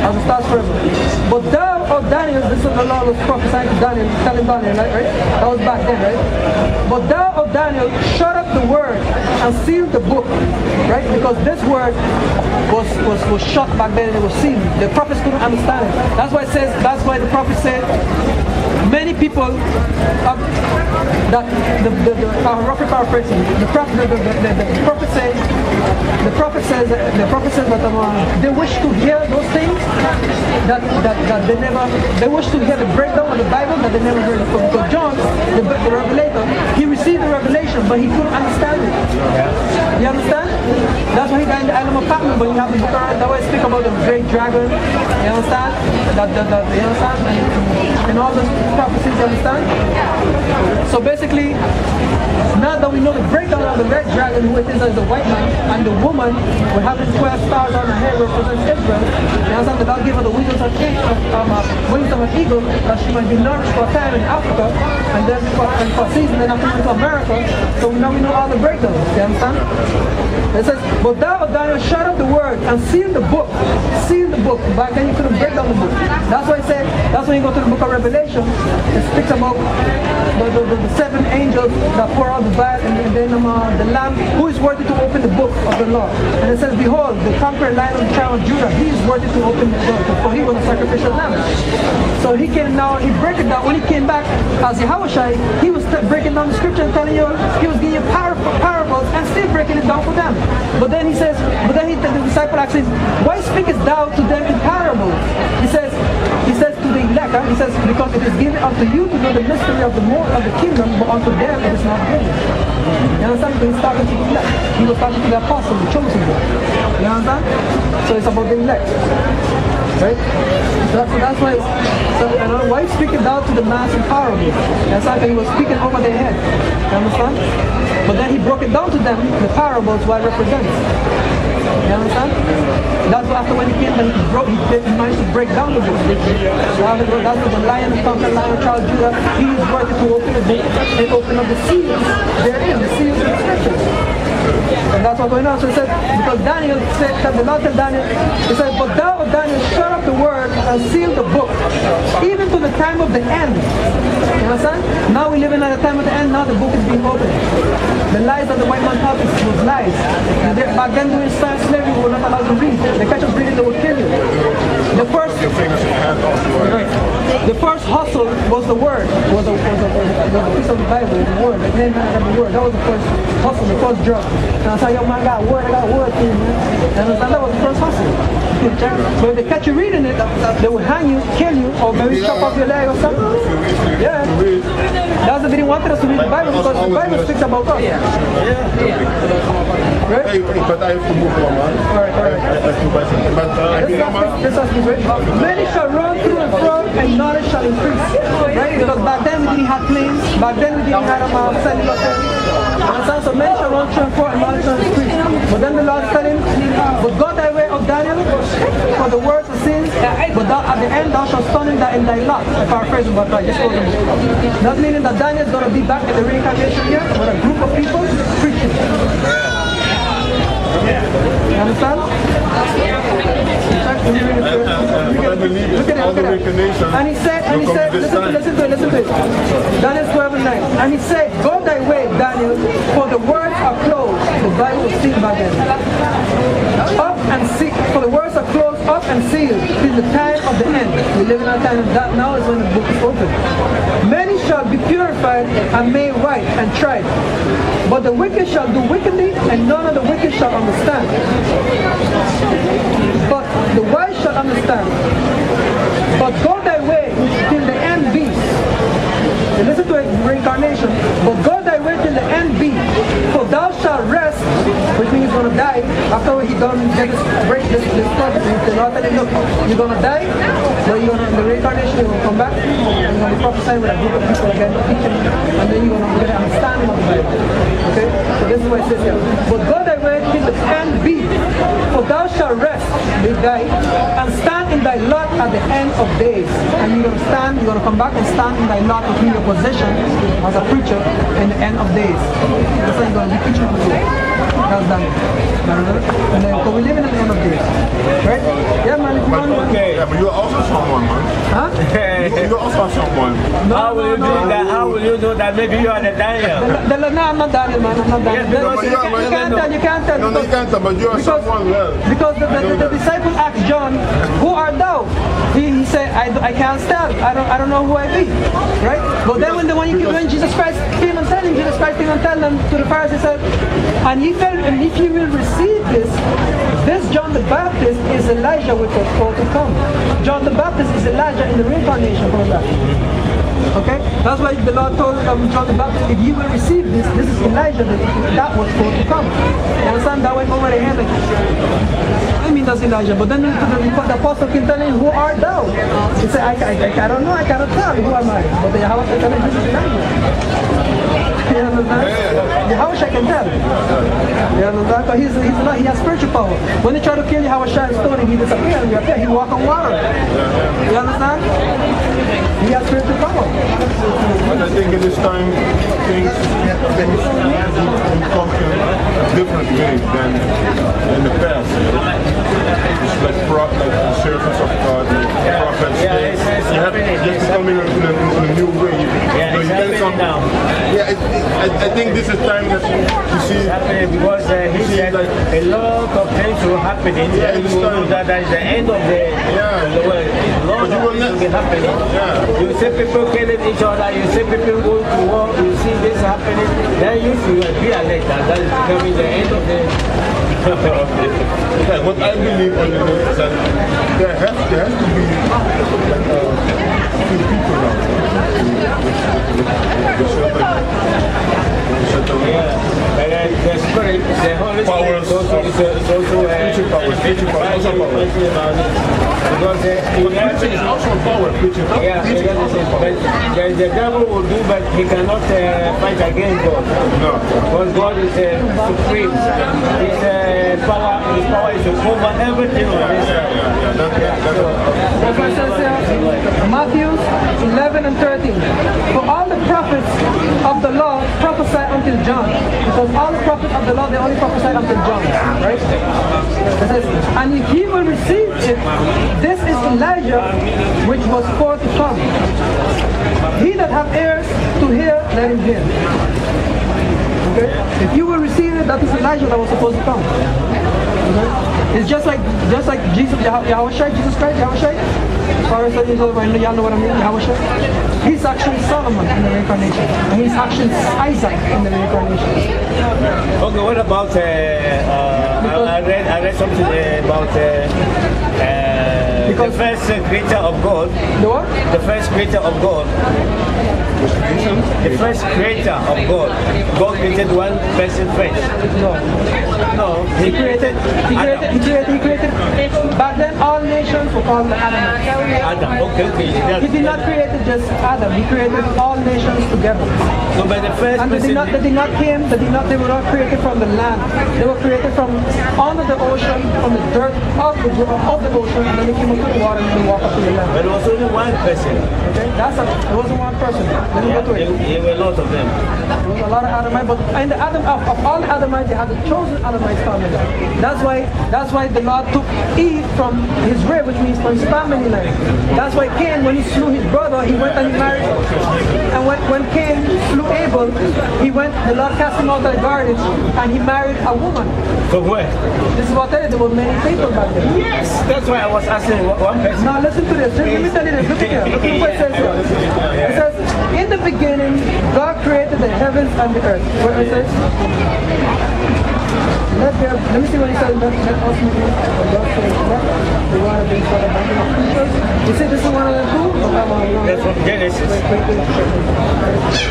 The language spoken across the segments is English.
as the stars forever. But thou, O Daniel, this is the Lord was prophesying to Daniel, telling Daniel, right? That was back then, right? But thou, O Daniel, shut up the word and seal the book, right? Because this word was shut back then and it was sealed. The prophets couldn't understand it. That's why it says, that's why the prophet said, many people that roughly paraphrasing, the prophet says that they wish to hear those things that they wish to hear the breakdown of the Bible that they never heard before. Because John, the revelator, he received the revelation, but he couldn't understand it. You understand? That's why he got in the island of Patmos, but you have the book around that way speak about the great dragon. You understand? You understand? And all those prophecies, you understand? So basically, now that we know the breakdown of the red dragon, who it is as the white man, and the woman with having 12 stars on her head represents Israel, you understand that God gave her the wings of an eagle, that she might be nourished for a time in Africa, and then for a season, then after to America. So now we know all the breakdowns, you understand? It says, but thou, O Daniel, shut up the word and seal the book. Seal the book. Back then you couldn't break down the book. That's why I said, that's when you go to the book of Revelation, it speaks about the seven angels that pour out the vial, and then the Lamb, who is worthy to open the book of the law. And it says, behold, the conqueror Lion of the tribe of Judah, he is worthy to open the book, for he was a sacrificial lamb. So he came now, he break it down. When he came back as Yahushua, he was breaking down the scripture and telling you, he was giving you parables and still breaking it down for them. But then he says, the disciple asks him, why speakest thou to them in parables? He says to the elect, he says, because it is given unto you to know the mystery of the kingdom, but unto them it is not given. You understand? He's talking to the elect. He was talking to the apostle, the chosen one. You understand? So it's about the elect. Right? So that's why why speaking down to the mass in parables? That's like he was speaking over their head. You understand? But then he broke it down to them, the parables, what it represents. You understand? That's why after when he came, he managed to break down the book. That's the Lion, the conqueror, Lion of Child Judah. He is worthy to open the book and open up the seals therein, the seals of the scriptures. And that's what's going on. So it says, because Daniel said, the Lord said Daniel, he said, but thou, O Daniel, shut up the word and seal the book, even to the time of the end. You understand? Now we live in at the time of the end, now the book is being opened. The lies that the white man taught us was lies. Back then during slavery, we were not allowed to read. They catch us reading, they would kill you. The first hustle was the word, was a piece of the Bible, the word, the name of the word. That was the first hustle, the first drug. And I said, yo man, I got a word for you, man. And that was the first hustle. So if they catch you reading it, they would hang you, kill you, or maybe chop off your leg or something. Yeah. That's why they didn't want us to read the Bible, because the Bible speaks about us. Yeah. Right? Hey, but I have to move on, man. Alright. Many shall run through and fro, and knowledge shall increase. Right? Because back then we didn't have planes, back then we didn't have cellular phones. So many shall run through and fro, and knowledge shall increase. But then the Lord said him, but go thy way of Daniel, for the words of sins, but thou, at the end thou shalt stone him in thy lot. I paraphrase but I just told him. That meaning that Daniel is going to be back at the reincarnation here with a group of people preaching. You understand? Look at it. And he said, listen to it. Daniel 12:9. And he said, go thy way, Daniel, for the words are closed. The Bible was sealed by them. Up and sealed, for the words are closed, up and sealed, till the time of the end. We live in a time of that now is when the book is open. Many shall be purified and made right and tried. But the wicked shall do wickedly, and none of the wicked shall understand. But the wise shall understand. But go thy way till the end be. And listen to it, reincarnation. But go thy way till the end be. For thou shalt rest, which means you're going to die. After he done get this break, this process, the Lord telling him, look, you're going to die, but you're going to, the reincarnation, you're going to come back, you're going to be prophesying with a group of people again, teaching, and then you're going to get an understanding of the Bible. Okay? So this is what it says here. But go thy way till the end be. For thou shalt rest, big guy, and stand in thy lot at the end of days. And you're going to stand, you're going to come back and stand in thy lot between your position as a preacher in the end of days. That's why you're going to be preaching for you. That's done. And then, so we live in the end of days. Right? Yeah, man, if you want to. Okay, Yeah, but you're also someone, man. Huh? You're also someone. How will you do that? How will you know that maybe you are the Daniel? No, I'm not Daniel, man. I'm not Daniel. Yeah, because you can't tell. You can't tell. No, you can't tell, but you're someone else. Because the disciple asked John, "Who art thou?" He said, "I can't tell. I don't know who I be." Right? But then when Jesus Christ came and told him, Jesus Christ came and told them to the Pharisees, said, and he felt, and if you will receive this John the Baptist is Elijah which was called to come. John the Baptist is Elijah in the reincarnation from that. Okay? That's why the Lord told John the Baptist, if you will receive this is Elijah that was called to come. You understand? That went over the head. I mean, that's Elijah. But then the apostle can tell him, who art thou? He said, I don't know, I cannot tell. Who am I? But the Yahweh can tell him, this is Elijah. You understand? Yahweh can tell. You understand? Because he has spiritual power. When they try to kill Yahweh and stone him, he disappears and you appear. He walk on water. You understand? He has spiritual power. And I think in this time, things function different ways than in the past. It's like the servants of God, the prophets. You have to come in a new way. It's happening now. Yeah, I think this is time that you see. It's happening because he said a lot of things will happen. Yeah, you know that is the end of the world. A lot of things will happen. Yeah. You see people killing each other, you see people going to war, you see this happening, then you should be alert that is becoming the end of the yeah, what I believe is that there has to be few people now. The spirit, the Holy Spirit is also preaching power. Because preaching is also power. Preaching power. The devil will do, but he cannot fight against God. No. Because God is supreme. His power is over everything on this earth. That's what it says here, Matthew 11 and 13. For all the prophets of the law prophesied until John. Because all the prophets of the law, they only prophesied until John. Right? It says, and if he will receive it, this is Elijah which was for to come. He that hath ears to hear, let him hear. Okay? If you will receive it, that is Elijah that was supposed to come. Okay? It's just like Jesus, Yahweh Shai, Jesus Christ, Yahweh Shai. Sorry, y'all know what I mean, Yahweh Shai. He's actually Solomon in the reincarnation. And he's actually Isaac in the reincarnation. Okay, what about, I read something about the first creator of God. The what? The first creator of God. The first creator of God. God created one person first. No, he created back then all nations were called the Adamites. Adam. Okay. He did not create just Adam, he created all nations together. So by the first and person, they were not created from the land. They were created from under the ocean, from the dirt of the ocean, and then they came up to the water and they walked up to the land. but it was only one person. Okay? It wasn't one person. Let me go to it. There were a lot of them. There was a lot of Adamites, but in the of all the Adamites, they had the chosen Adamites family. That's why the Lord took Eve from his rib, which means from his family line. That's why Cain, when he slew his brother, he went and he married. And when Cain slew Abel, the Lord cast him out of the garden, and he married a woman. From where? This is what I tell you, there were many people back then. Yes, that's why I was asking one person. Now listen to this. Let me tell you this. Look at here. Look at what it says here. It says, in the beginning, God created the heavens and the earth. What it says? Let me see what he says. Let us make God created the water brings forth abundant creatures. You see this is one of the two? That's from Genesis.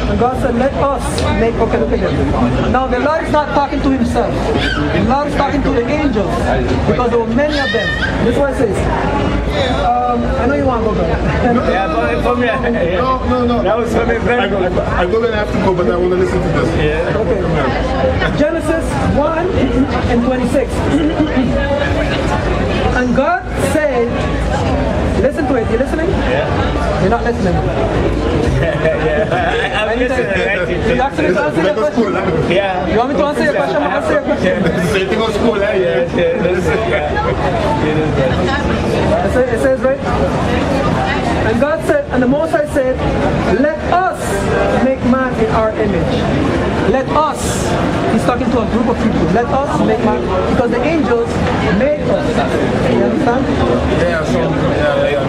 And God said, let us make, okay, look at this. Now the Lord is not talking to himself. The Lord is talking to the angels. Because there were many of them. This is what it says. I know you want to go back. Yeah, but for me, No. that was for me very good. I'm going to have to go, but I want to listen to this. Yeah. Okay. Genesis 1 and 26. And God said, listen to it. You listening? Yeah. You're not listening. I'm listening. You actually answer your question. Yeah. You want me to answer your question? I'll answer your question. Same thing on school, eh? Yeah. It says right, the Most High said, let us make man in our image. Let us. He's talking to a group of people. Let us make man, because the angels made us. You understand?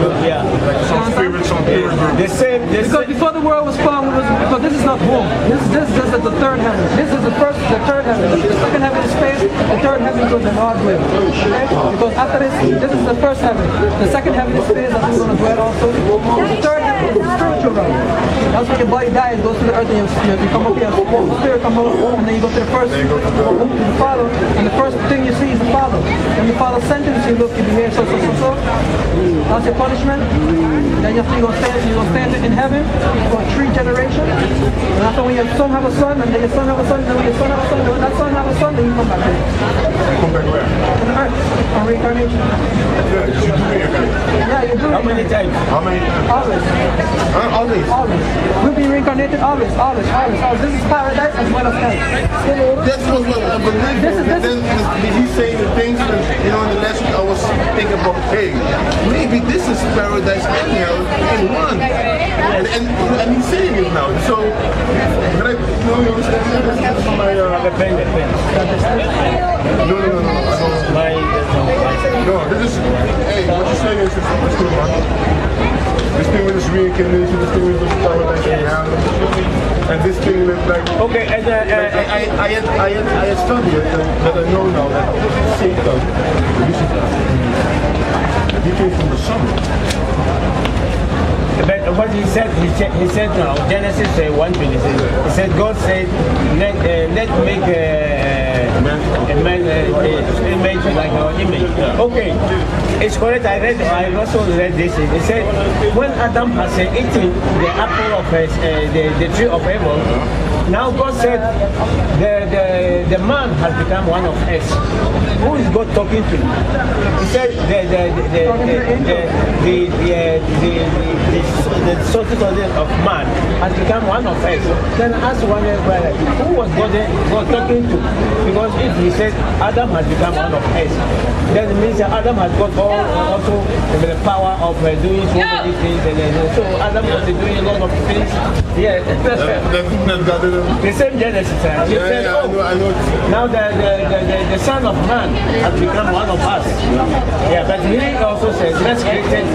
Like some spirit, some spirit group. The same. Because before the world was formed, because this is not home. This is just the third heaven. This is the third heaven. The second heaven is space. The third heaven is where the Lord dwells. Okay? Because after this is the first heaven. The second heaven is space. That's where we're going to dwell also. The third heaven is the spiritual realm. That's when your body dies, goes to the earth, and you come up here, the spirit come up, and then you go to the first, to the Father, and the first thing you see is the Father. And the Father sentences you, look, you behave so. That's your punishment. Then you're going to stand in heaven for 3 generations. And after when your son have a son, and then your son have a son, and then when your son have a son, and when that son have a son, then you come back here. Come back where? On the earth, on reincarnation. Yeah, you do it again. Yeah, you do it. How many times? How many times? Always. Huh? Always. Always. We'll be reincarnated always. This is paradise as well as hell. That's what I believe. This is- Then he's saying the things that, in the lesson I was thinking about, hey, maybe this is paradise and hell in one. And he's saying it now. So, But you understand that? This is my, Depende. no, I don't. No, this is, hey, what you're saying is true, man. This thing with this reincarnation, this thing with this paradise and hell, and this thing with like, Okay, and I had studied it, that I know now that Satan, Lucifer, he came from the sun. but what he said now, Genesis 1:26. He said, God said, let make a man image like our image. Okay, it's correct. I also read this. He said, when Adam has eaten the apple of the tree of evil, now God said the man has become one of us. Who is God talking to? He said the sources of man has become one of us. Then ask one brother, who was God talking to? Because if he said Adam has become one of us, then it means that Adam has got also the power of doing so many things. So Adam was doing a lot of things. Yeah, the same Genesis. He said, I know. now the Son of Man has become one of us. Yeah, but he also says, let's create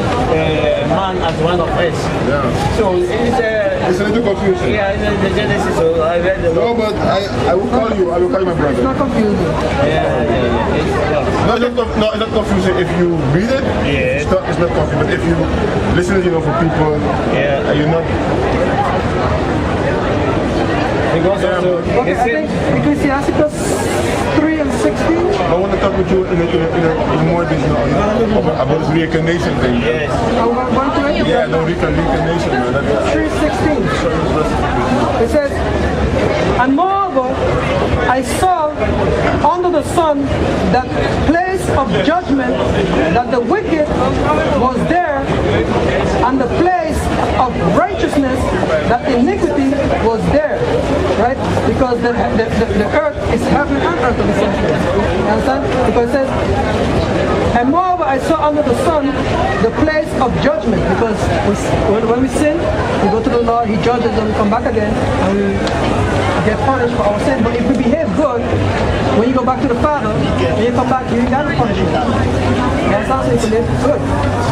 man as one of us. Yeah. So it's It's a little confusing. yeah, the Genesis. So I read the No, but I will call you my It's brother. not confusing. No, it's not confusing if you read it. Yeah. It's not confusing. But if you listen, for people, Yeah. you're not. because also Okay, I think Ecclesiasticus 3 and 16. I want to talk with you in more detail about this reincarnation thing. yes. I'm going to it. Yeah, no reincarnation, man. That's 3:16. It says, and moreover, I saw under the sun that place of judgment, that the wicked was there, and the place of righteousness, that iniquity was there. Right? Because the earth is heaven and earth at the same time. You understand? Because it says, and moreover, I saw under the sun the place of judgment, because when we sin, we go to the Lord, He judges, and we come back again, and we get punished for our sin. But if we behave good, when you go back to the Father, when you come back, you ain't got no punishment. You understand? So you can live good.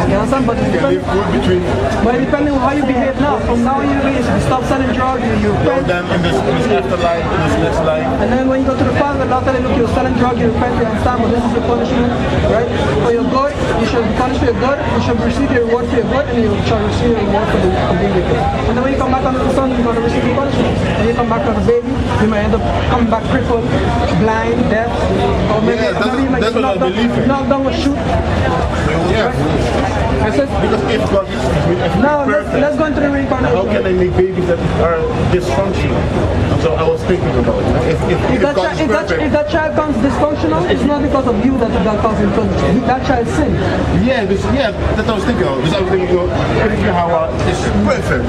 You understand? But you can live good between. but depending on how you behave now, from now you stop selling drugs, you repent. Then in this afterlife, in this next life. And then when you go to the Father, the Lord tell you, look, you're selling drugs, you repent, you understand, but this is the punishment, right? For your good, you should be punished for your good, you should receive your reward for your good, and you shall receive your reward for being wicked. And then when you come back under the sun, you're going to receive the punishment. When you come back as a baby, you might end up coming back crippled, blind, deaf, or maybe, Yeah, maybe you might that's get what I believe in. knocked down with shoot. Yeah. I said, Because if God is now perfect, let's go into the how reincarnation. can I make babies that are dysfunctional? So I was thinking about it. If God is perfect. If that child comes dysfunctional, it's not because of you that caused it, because that child sinned. Yeah, that's what I was thinking of. Because I was thinking, everything how is perfect.